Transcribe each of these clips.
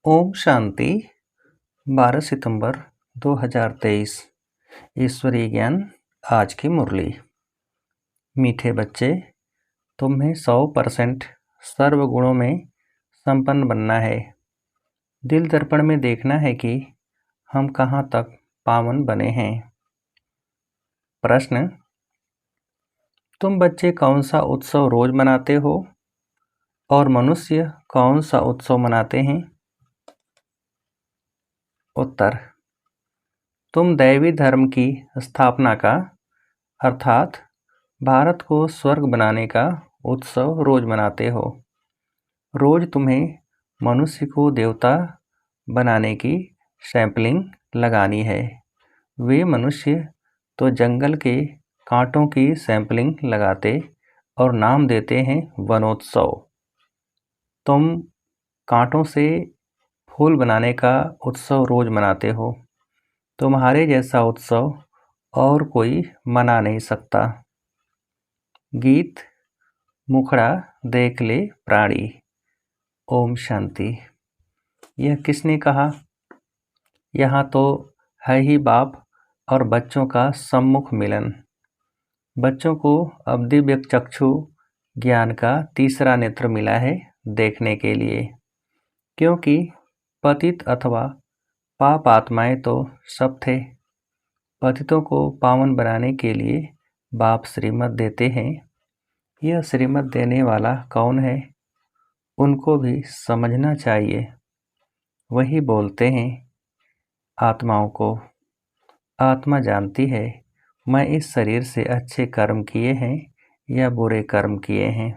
ओम शांति 12 सितंबर 2023 ईश्वरीय ज्ञान आज की मुरली। मीठे बच्चे, तुम्हें 100% सर्व गुणों में संपन्न बनना है। दिल दर्पण में देखना है कि हम कहाँ तक पावन बने हैं। प्रश्न: तुम बच्चे कौन सा उत्सव रोज मनाते हो और मनुष्य कौन सा उत्सव मनाते हैं? उत्तर: तुम दैवी धर्म की स्थापना का अर्थात भारत को स्वर्ग बनाने का उत्सव रोज मनाते हो। रोज तुम्हें मनुष्य को देवता बनाने की सैंपलिंग लगानी है। वे मनुष्य तो जंगल के कांटों की सैंपलिंग लगाते और नाम देते हैं वनोत्सव। तुम कांटों से फूल बनाने का उत्सव रोज मनाते हो। तुम्हारे जैसा उत्सव और कोई मना नहीं सकता। गीत मुखड़ा देख ले प्राणी। ओम शांति। यह किसने कहा? यहाँ तो है ही बाप और बच्चों का सम्मुख मिलन। बच्चों को अब दिव्य चक्षु ज्ञान का तीसरा नेत्र मिला है देखने के लिए, क्योंकि पतित अथवा पाप आत्माएं तो सब थे। पतितों को पावन बनाने के लिए बाप श्रीमत देते हैं। यह श्रीमत देने वाला कौन है, उनको भी समझना चाहिए। वही बोलते हैं आत्माओं को। आत्मा जानती है मैं इस शरीर से अच्छे कर्म किए हैं या बुरे कर्म किए हैं।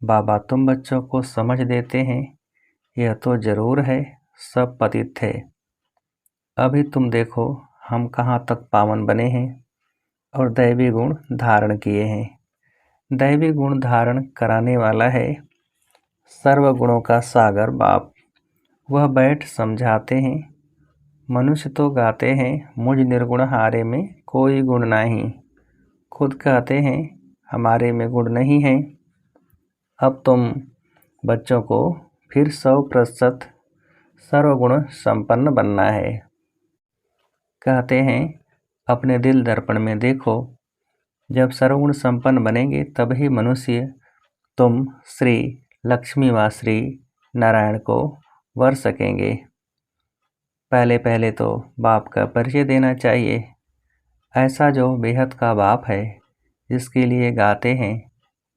बाबा तुम बच्चों को समझ देते हैं यह तो जरूर है सब पतित थे। अभी तुम देखो हम कहाँ तक पावन बने हैं और दैवी गुण धारण किए हैं। दैवी गुण धारण कराने वाला है सर्व गुणों का सागर बाप। वह बैठ समझाते हैं। मनुष्य तो गाते हैं मुझ निर्गुण हारे में कोई गुण नहीं। खुद कहते हैं हमारे में गुण नहीं है। अब तुम बच्चों को फिर 100% सर्वगुण संपन्न बनना है। कहते हैं अपने दिल दर्पण में देखो। जब सर्वगुण संपन्न बनेंगे तभी मनुष्य तुम श्री लक्ष्मी व श्री नारायण को वर सकेंगे। पहले पहले तो बाप का परिचय देना चाहिए। ऐसा जो बेहद का बाप है जिसके लिए गाते हैं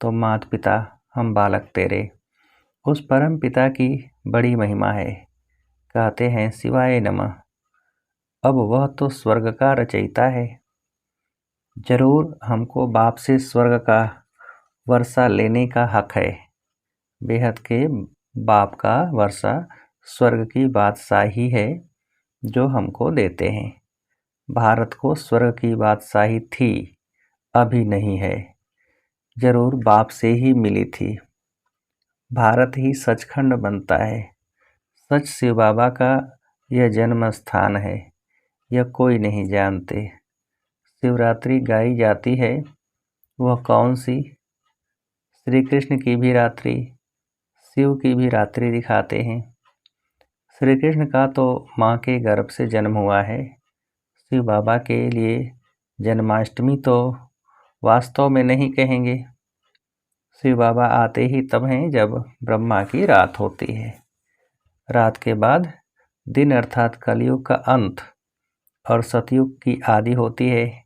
तो माता पिता हम बालक तेरे। उस परम पिता की बड़ी महिमा है। कहते हैं शिवाय नमः। अब वह तो स्वर्ग का रचयिता है। जरूर हमको बाप से स्वर्ग का वर्षा लेने का हक है। बेहद के बाप का वर्षा स्वर्ग की बादशाही है जो हमको देते हैं। भारत को स्वर्ग की बादशाही थी, अभी नहीं है। जरूर बाप से ही मिली थी। भारत ही सचखंड बनता है। सच शिव बाबा का यह जन्म स्थान है। यह कोई नहीं जानते। शिवरात्रि गाई जाती है, वह कौन सी? श्री कृष्ण की भी रात्रि, शिव की भी रात्रि दिखाते हैं। श्री कृष्ण का तो माँ के गर्भ से जन्म हुआ है। शिव बाबा के लिए जन्माष्टमी तो वास्तव में नहीं कहेंगे। शिव बाबा आते ही तब हैं जब ब्रह्मा की रात होती है। रात के बाद दिन अर्थात कलयुग का अंत और सतयुग की आदि होती है।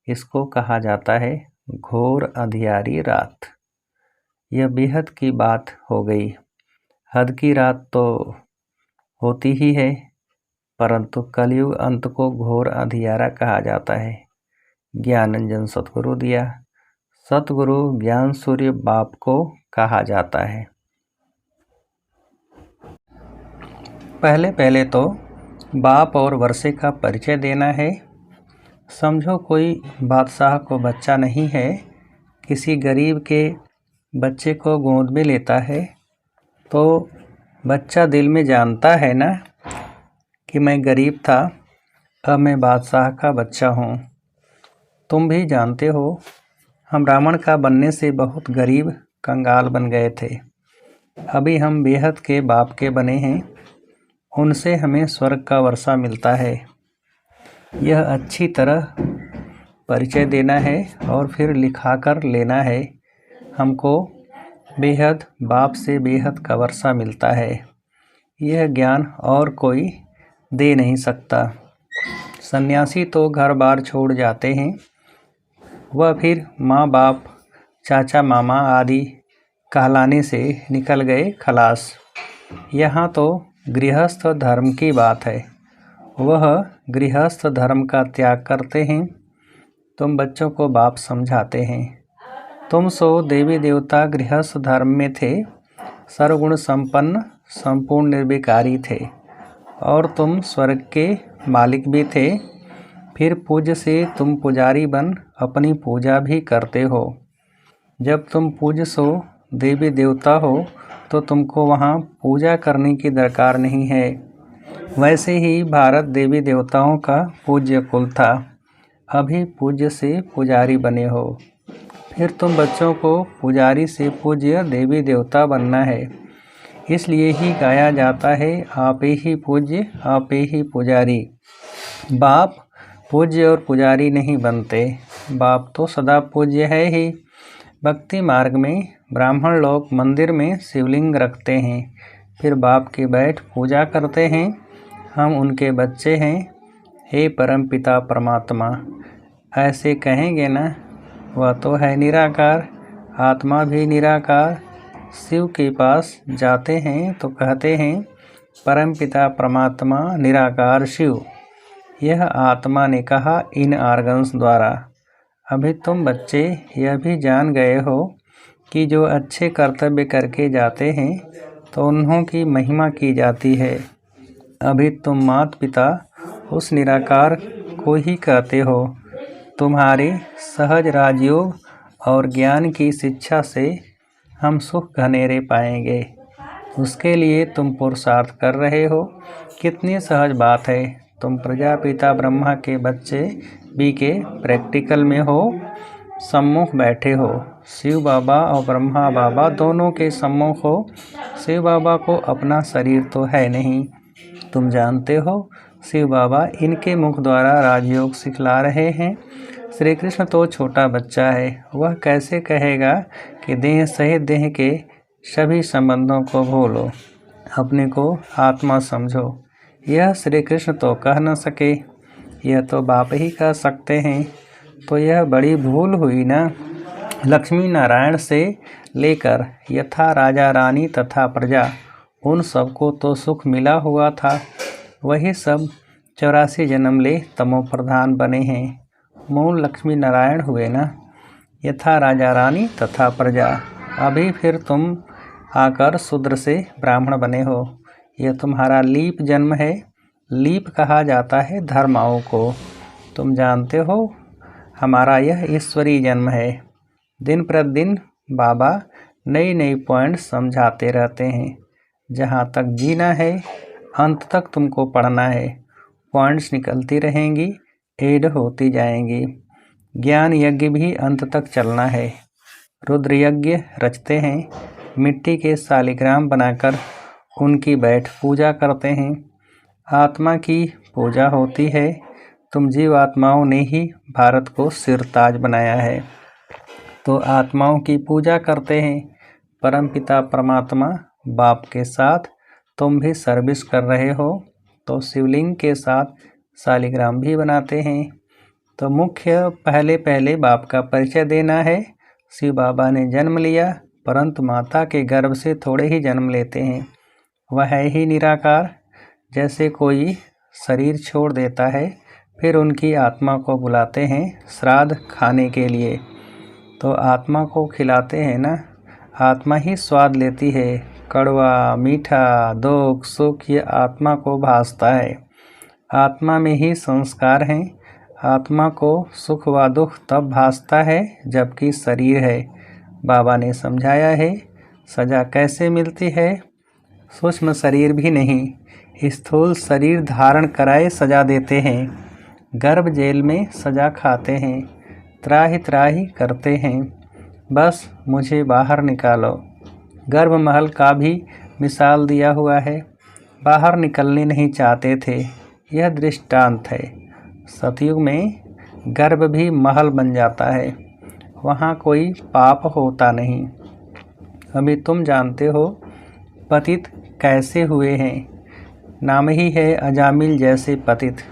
इसको कहा जाता है घोर अंधियारी रात। यह बेहद की बात हो गई। हद की रात तो होती ही है, परंतु कलयुग अंत को घोर अंधियारा कहा जाता है। ज्ञानंजन सतगुरु दिया। सतगुरु ज्ञान सूर्य बाप को कहा जाता है। पहले पहले तो बाप और वर्षे का परिचय देना है। समझो कोई बादशाह को बच्चा नहीं है, किसी गरीब के बच्चे को गोद में लेता है तो बच्चा दिल में जानता है ना कि मैं गरीब था, अब मैं बादशाह का बच्चा हूँ। तुम भी जानते हो हम रावण का बनने से बहुत गरीब कंगाल बन गए थे। अभी हम बेहद के बाप के बने हैं। उनसे हमें स्वर्ग का वर्षा मिलता है। यह अच्छी तरह परिचय देना है और फिर लिखाकर लेना है। हमको बेहद बाप से बेहद का वर्षा मिलता है। यह ज्ञान और कोई दे नहीं सकता। सन्यासी तो घर बार छोड़ जाते हैं, वह फिर माँ बाप चाचा मामा आदि कहलाने से निकल गए खलास। यहाँ तो गृहस्थ धर्म की बात है। वह गृहस्थ धर्म का त्याग करते हैं। तुम बच्चों को बाप समझाते हैं। तुम सो देवी देवता गृहस्थ धर्म में थे, सर्वगुण संपन्न संपूर्ण निर्विकारी थे, और तुम स्वर्ग के मालिक भी थे। फिर पूज्य से तुम पुजारी बन अपनी पूजा भी करते हो। जब तुम पूज्य सो देवी देवता हो तो तुमको वहाँ पूजा करने की दरकार नहीं है। वैसे ही भारत देवी देवताओं का पूज्य कुल था। अभी पूज्य से पुजारी बने हो। फिर तुम बच्चों को पुजारी से पूज्य देवी देवता बनना है। इसलिए ही गाया जाता है, आप ही पूज्य आप ही पुजारी। बाप पूज्य और पुजारी नहीं बनते। बाप तो सदा पूज्य है ही। भक्ति मार्ग में ब्राह्मण लोग मंदिर में शिवलिंग रखते हैं, फिर बाप की बैठ पूजा करते हैं। हम उनके बच्चे हैं। हे परम पिता परमात्मा, ऐसे कहेंगे ना। वह तो है निराकार, आत्मा भी निराकार। शिव के पास जाते हैं तो कहते हैं परम पिता परमात्मा निराकार शिव। यह आत्मा ने कहा इन आर्गन्स द्वारा। अभी तुम बच्चे यह भी जान गए हो कि जो अच्छे कर्तव्य करके जाते हैं तो उन्हों की महिमा की जाती है। अभी तुम माता पिता उस निराकार को ही कहते हो। तुम्हारे सहज राजयोग और ज्ञान की शिक्षा से हम सुख घनेरे पाएंगे। उसके लिए तुम पुरुषार्थ कर रहे हो। कितनी सहज बात है। तुम प्रजापिता ब्रह्मा के बच्चे भी के प्रैक्टिकल में हो, सम्मुख बैठे हो। शिव बाबा और ब्रह्मा बाबा दोनों के सम्मुख हो। शिव बाबा को अपना शरीर तो है नहीं। तुम जानते हो शिव बाबा इनके मुख द्वारा राजयोग सिखला रहे हैं। श्री कृष्ण तो छोटा बच्चा है, वह कैसे कहेगा कि देह सहित देह के सभी संबंधों को भूलो, अपने को आत्मा समझो। यह श्री कृष्ण तो कह न सके, यह तो बाप ही कह सकते हैं। तो यह बड़ी भूल हुई ना। लक्ष्मी नारायण से लेकर यथा राजा रानी तथा प्रजा, उन सबको तो सुख मिला हुआ था। वही सब 84 जन्म ले तमो प्रधान बने हैं। मूल लक्ष्मी नारायण हुए ना। यथा राजा रानी तथा प्रजा। अभी फिर तुम आकर शूद्र से ब्राह्मण बने हो। यह तुम्हारा लीप जन्म है। लीप कहा जाता है धर्माओं को। तुम जानते हो हमारा यह ईश्वरीय जन्म है। दिन प्रतिदिन बाबा नई नई पॉइंट समझाते रहते हैं। जहाँ तक जीना है अंत तक तुमको पढ़ना है। पॉइंट्स निकलती रहेंगी, ऐड होती जाएंगी। ज्ञान यज्ञ भी अंत तक चलना है। रुद्र यज्ञ रचते हैं, मिट्टी के शालिग्राम बनाकर उनकी बैठ पूजा करते हैं। आत्मा की पूजा होती है। तुम जीव आत्माओं ने ही भारत को सिरताज बनाया है, तो आत्माओं की पूजा करते हैं। परमपिता परमात्मा बाप के साथ तुम भी सर्विस कर रहे हो, तो शिवलिंग के साथ शालिग्राम भी बनाते हैं। तो मुख्य पहले बाप का परिचय देना है। शिव बाबा ने जन्म लिया, परंतु माता के गर्भ से थोड़े ही जन्म लेते हैं। वह है ही निराकार। जैसे कोई शरीर छोड़ देता है, फिर उनकी आत्मा को बुलाते हैं श्राद्ध खाने के लिए, तो आत्मा को खिलाते हैं ना। आत्मा ही स्वाद लेती है। कड़वा मीठा दुख सुख ये आत्मा को भासता है। आत्मा में ही संस्कार हैं। आत्मा को सुख व दुख तब भासता है जबकि शरीर है। बाबा ने समझाया है सजा कैसे मिलती है। सूक्ष्म शरीर भी नहीं, स्थूल शरीर धारण कराए सजा देते हैं। गर्भ जेल में सजा खाते हैं। त्राहि त्राहि करते हैं, बस मुझे बाहर निकालो। गर्भ महल का भी मिसाल दिया हुआ है। बाहर निकलने नहीं चाहते थे। यह दृष्टांत है। सतयुग में गर्भ भी महल बन जाता है, वहाँ कोई पाप होता नहीं। अभी तुम जानते हो पतित कैसे हुए हैं। नाम ही है अजामिल जैसे पतित।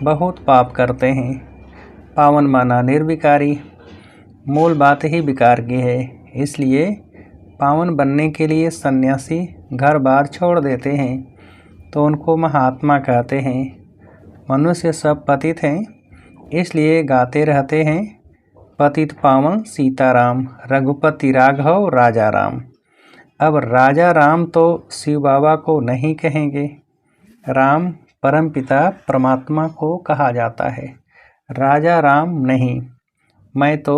बहुत पाप करते हैं। पावन माना निर्विकारी। मूल बात ही विकार की है। इसलिए पावन बनने के लिए सन्यासी घर बार छोड़ देते हैं तो उनको महात्मा कहते हैं। मनुष्य सब पतित हैं, इसलिए गाते रहते हैं पतित पावन सीताराम, रघुपति राघव राजा राम। अब राजा राम तो शिव बाबा को नहीं कहेंगे। राम परमपिता परमात्मा को कहा जाता है, राजा राम नहीं। मैं तो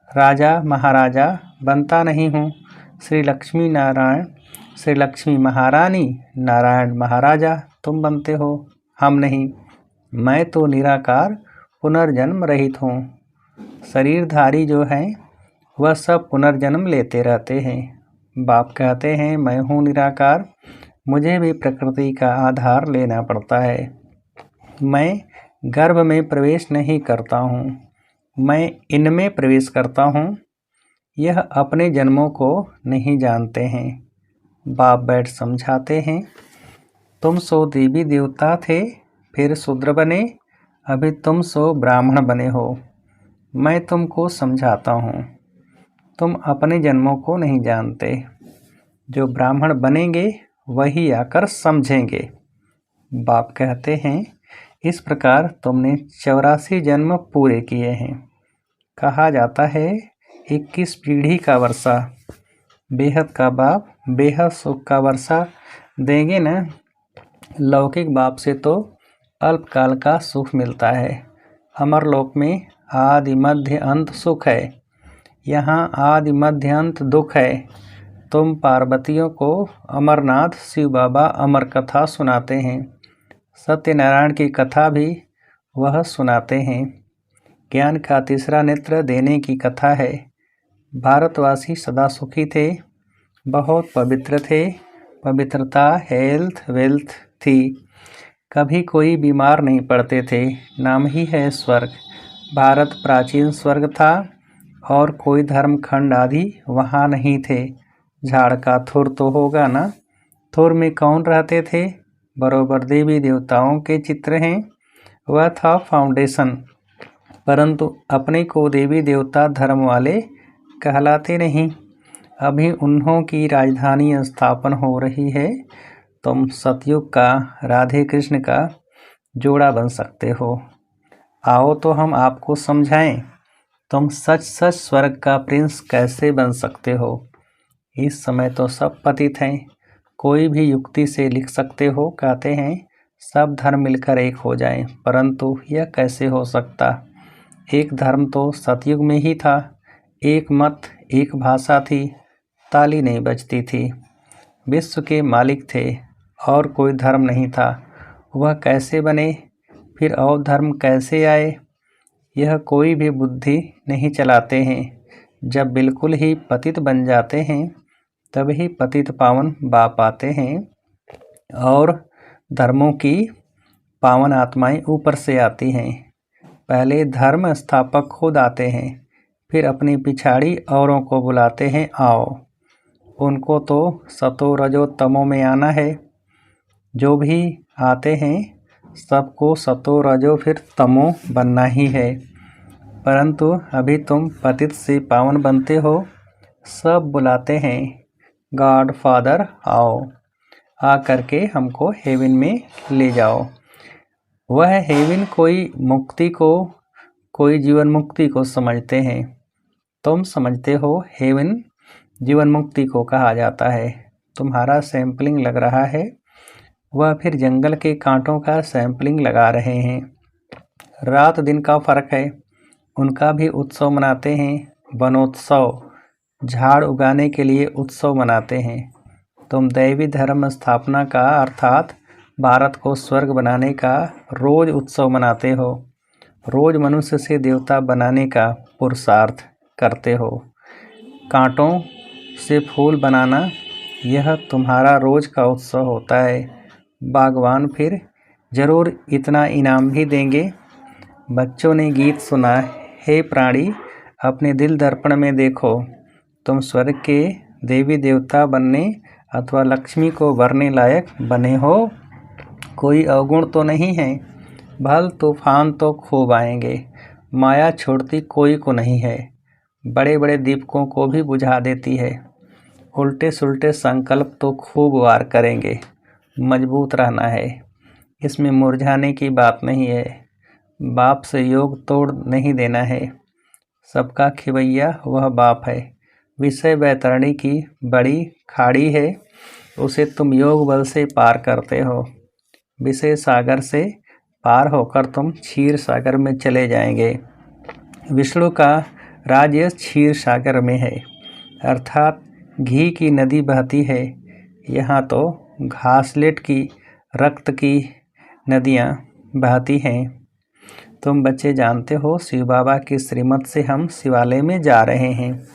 राजा महाराजा बनता नहीं हूँ। श्री लक्ष्मी नारायण, श्री लक्ष्मी महारानी, नारायण महाराजा तुम बनते हो, हम नहीं। मैं तो निराकार पुनर्जन्म रहित हूँ। शरीरधारी जो हैं वह सब पुनर्जन्म लेते रहते हैं। बाप कहते हैं मैं हूँ निराकार, मुझे भी प्रकृति का आधार लेना पड़ता है। मैं गर्भ में प्रवेश नहीं करता हूँ, मैं इनमें प्रवेश करता हूँ। यह अपने जन्मों को नहीं जानते हैं। बाप बैठ समझाते हैं, तुम सो देवी देवता थे, फिर शूद्र बने, अभी तुम सो ब्राह्मण बने हो। मैं तुमको समझाता हूँ, तुम अपने जन्मों को नहीं जानते। जो ब्राह्मण बनेंगे वही आकर समझेंगे। बाप कहते हैं इस प्रकार तुमने 84 जन्म पूरे किए हैं। कहा जाता है 21 पीढ़ी का वर्षा। बेहद का बाप बेहद सुख का वर्षा देंगे न। लौकिक बाप से तो अल्पकाल का सुख मिलता है। अमरलोक में आदि मध्य अंत सुख है, यहाँ आदि मध्य अंत दुख है। तुम पार्वतियों को अमरनाथ शिव बाबा अमर कथा सुनाते हैं। सत्यनारायण की कथा भी वह सुनाते हैं। ज्ञान का तीसरा नेत्र देने की कथा है। भारतवासी सदा सुखी थे, बहुत पवित्र थे। पवित्रता हेल्थ वेल्थ थी। कभी कोई बीमार नहीं पड़ते थे। नाम ही है स्वर्ग। भारत प्राचीन स्वर्ग था और कोई धर्मखंड आदि वहाँ नहीं थे। झाड़ का थुर तो होगा ना। थुर में कौन रहते थे? बरोबर देवी देवताओं के चित्र हैं। वह था फाउंडेशन। परंतु अपने को देवी देवता धर्म वाले कहलाते नहीं। अभी उन्हों की राजधानी स्थापन हो रही है। तुम सतयुग का राधे कृष्ण का जोड़ा बन सकते हो। आओ तो हम आपको समझाएं, तुम सच सच स्वर्ग का प्रिंस कैसे बन सकते हो। इस समय तो सब पतित हैं। कोई भी युक्ति से लिख सकते हो। कहते हैं सब धर्म मिलकर एक हो जाएं, परंतु यह कैसे हो सकता। एक धर्म तो सतयुग में ही था। एक मत, एक भाषा थी, ताली नहीं बजती थी। विश्व के मालिक थे और कोई धर्म नहीं था। वह कैसे बने, फिर और धर्म कैसे आए, यह कोई भी बुद्धि नहीं चलाते हैं। जब बिल्कुल ही पतित बन जाते हैं तभी पतित पावन बाप आते हैं और धर्मों की पावन आत्माएं ऊपर से आती हैं। पहले धर्म स्थापक खुद आते हैं, फिर अपनी पिछाड़ी औरों को बुलाते हैं आओ। उनको तो सतो रजो तमो में आना है। जो भी आते हैं सबको सतो रजो फिर तमो बनना ही है। परंतु अभी तुम पतित से पावन बनते हो। सब बुलाते हैं गॉड फादर आओ, आ करके हमको हेवन में ले जाओ। वह हेवन कोई मुक्ति को, कोई जीवन मुक्ति को समझते हैं। तुम समझते हो हेवन जीवन मुक्ति को कहा जाता है। तुम्हारा सैंपलिंग लग रहा है, वह फिर जंगल के कांटों का सैंपलिंग लगा रहे हैं। रात दिन का फर्क है। उनका भी उत्सव मनाते हैं, वनोत्सव। झाड़ उगाने के लिए उत्सव मनाते हैं। तुम दैवी धर्म स्थापना का अर्थात भारत को स्वर्ग बनाने का रोज उत्सव मनाते हो। रोज मनुष्य से देवता बनाने का पुरुषार्थ करते हो। कांटों से फूल बनाना यह तुम्हारा रोज का उत्सव होता है। बागवान फिर जरूर इतना इनाम भी देंगे। बच्चों ने गीत सुना। हे प्राणी, अपने दिल दर्पण में देखो। तुम स्वर्ग के देवी देवता बनने अथवा लक्ष्मी को वरने लायक बने हो। कोई अवगुण तो नहीं है। भल तूफान तो खूब आएंगे। माया छोड़ती कोई को नहीं है। बड़े बड़े दीपकों को भी बुझा देती है। उल्टे सुल्टे संकल्प तो खूब वार करेंगे। मजबूत रहना है, इसमें मुरझाने की बात नहीं है। बाप से योग तोड़ नहीं देना है। सबका खिवैया वह बाप है। विषय वैतरणी की बड़ी खाड़ी है, उसे तुम योग बल से पार करते हो। विषय सागर से पार होकर तुम क्षीर सागर में चले जाएंगे। विष्णु का राज्य क्षीर सागर में है, अर्थात घी की नदी बहती है। यहाँ तो घासलेट की, रक्त की नदियाँ बहती हैं। तुम बच्चे जानते हो, शिव बाबा की श्रीमत से हम शिवालय में जा रहे हैं,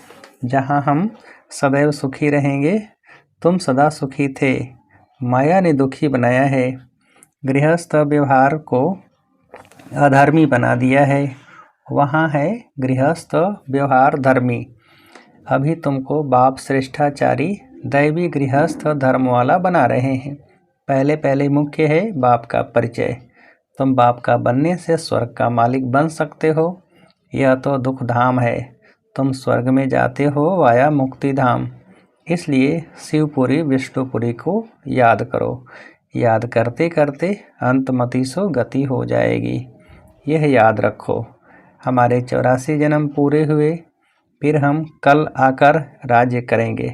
जहाँ हम सदैव सुखी रहेंगे। तुम सदा सुखी थे, माया ने दुखी बनाया है। गृहस्थ व्यवहार को अधर्मी बना दिया है। वहाँ है गृहस्थ व्यवहार धर्मी। अभी तुमको बाप श्रेष्ठाचारी दैवी गृहस्थ धर्म वाला बना रहे हैं। पहले पहले मुख्य है बाप का परिचय। तुम बाप का बनने से स्वर्ग का मालिक बन सकते हो। यह तो दुख धाम है। तुम स्वर्ग में जाते हो वाया मुक्ति धाम। इसलिए शिवपुरी विष्णुपुरी को याद करो। याद करते करते अंतमतिसो गति हो जाएगी। यह याद रखो, हमारे 84 जन्म पूरे हुए, फिर हम कल आकर राज्य करेंगे।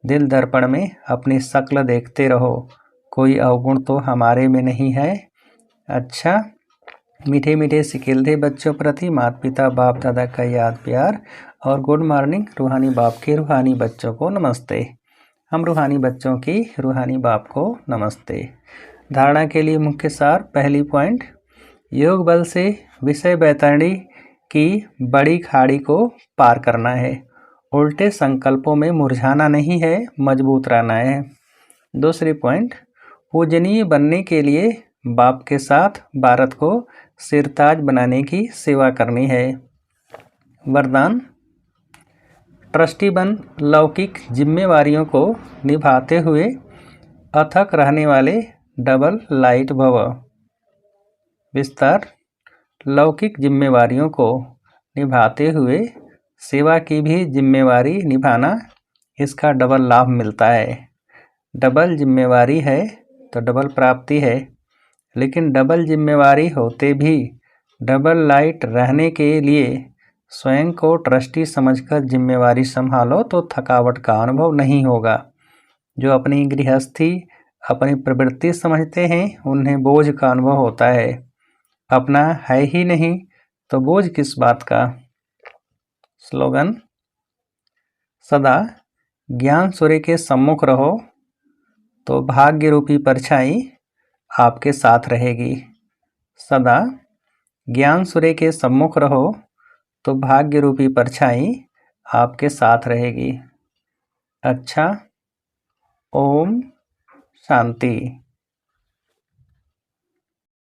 दिल दर्पण में अपनी शक्ल देखते रहो। कोई अवगुण तो हमारे में नहीं है। अच्छा, मीठे मीठे सिकिलते बच्चों प्रति माता पिता बाप दादा का याद प्यार और गुड मॉर्निंग। रूहानी बाप के रूहानी बच्चों को नमस्ते। हम रूहानी बच्चों की रूहानी बाप को नमस्ते। धारणा के लिए मुख्य सार। पहली पॉइंट, योग बल से विषय बैतरणी की बड़ी खाड़ी को पार करना है। उल्टे संकल्पों में मुरझाना नहीं है, मजबूत रहना है। दूसरी पॉइंट, पूजनीय बनने के लिए बाप के साथ भारत को सिरताज बनाने की सेवा करनी है। वरदान, ट्रस्टी बन लौकिक जिम्मेवारियों को निभाते हुए अथक रहने वाले डबल लाइट भव। विस्तार, लौकिक जिम्मेवारियों को निभाते हुए सेवा की भी जिम्मेवारी निभाना, इसका डबल लाभ मिलता है। डबल जिम्मेवारी है तो डबल प्राप्ति है, लेकिन डबल जिम्मेवारी होते भी डबल लाइट रहने के लिए स्वयं को ट्रस्टी समझकर जिम्मेवारी संभालो तो थकावट का अनुभव नहीं होगा। जो अपनी गृहस्थी अपनी प्रवृत्ति समझते हैं, उन्हें बोझ का अनुभव होता है। अपना है ही नहीं तो बोझ किस बात का। स्लोगन, सदा ज्ञान सूर्य के सम्मुख रहो तो भाग्य रूपी परछाई आपके साथ रहेगी। सदा ज्ञान सूर्य के सम्मुख रहो तो भाग्य रूपी परछाई आपके साथ रहेगी। अच्छा, ओम शांति।